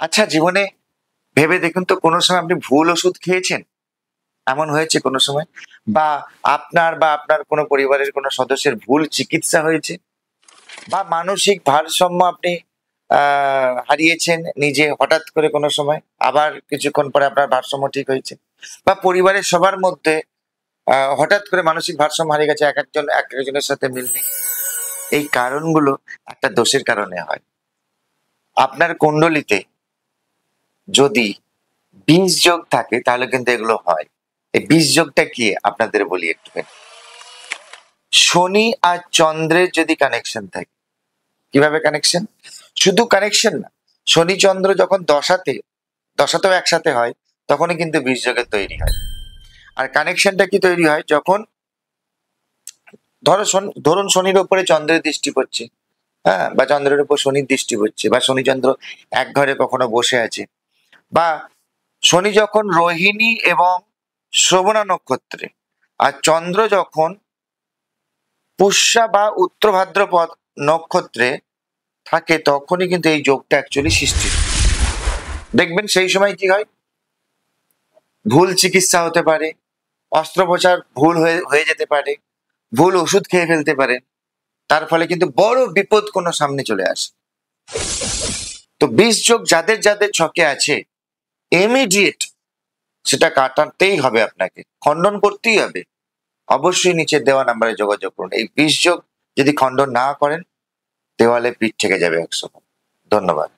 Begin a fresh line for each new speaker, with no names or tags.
আচ্ছা, জীবনে ভেবে দেখুন তো কোনো সময় আপনি ভুল ওষুধ খেয়েছেন? এমন হয়েছে কোনো সময়? বা আপনার কোনো পরিবারের কোনো সদস্যের ভুল চিকিৎসা হয়েছে? বা মানসিক ভারসাম্য আপনি আ হারিয়েছেন নিজে হঠাৎ করে কোনো সময়? আবার কিছুক্ষণ পরে আপনার ভারসাম্য ঠিক হয়েছে? বা পরিবারের সবার মধ্যে হঠাৎ করে মানসিক ভারসাম্য হারিয়ে গেছে, একেকজন একেকজনের সাথে মিল নেই। এই কারণগুলো একটা দোষের কারণে হয়। আপনার কুণ্ডলিতে যদি বীজ যোগ থাকে তাহলে কিন্তু এগুলো হয়। এই বীজ যোগটা কি আপনাদের বলি একটুখানি। শনি আর চন্দ্রের যদি কানেকশন থাকে, কিভাবে কানেকশন? শুধু কানেকশন না, শনি চন্দ্র যখন দশাতেও একসাথে হয়, তখনই কিন্তু বীজ যোগের তৈরি হয়। আর কানেকশনটা কি তৈরি হয়? যখন ধরুন শনির উপরে চন্দ্রের দৃষ্টি পড়ছে, হ্যাঁ? বা চন্দ্রের উপর শনির দৃষ্টি পড়ছে, বা শনি চন্দ্র এক ঘরে কখনো বসে আছে, বা শনি যখন রোহিণী এবং শ্রবণা নক্ষত্রে, আর চন্দ্র যখন পুষ্যা বা উত্তর ভাদ্রপদ নক্ষত্রে থাকে, তখনই কিন্তু এই যোগটা অ্যাকচুয়ালি সৃষ্টি হয়। দেখবেন সেই সময় কি হয়? ভুল চিকিৎসা হতে পারে, অস্ত্রোপচার ভুল হয়ে যেতে পারে, ভুল ওষুধ খেয়ে ফেলতে পারেন। তার ফলে কিন্তু বড় বিপদ কোনো সামনে চলে আসে। তো বিষ যোগ যাদের যাদের ছকে আছে, ইমিডিয়েট সেটা কাটাতেই হবে, আপনাকে খণ্ডন করতেই হবে। অবশ্যই নিচের দেওয়া নাম্বারে যোগাযোগ করুন। এই বিষ যোগ যদি খণ্ডন না করেন, দেওয়ালে পিঠ থেকে যাবে একসময়। ধন্যবাদ।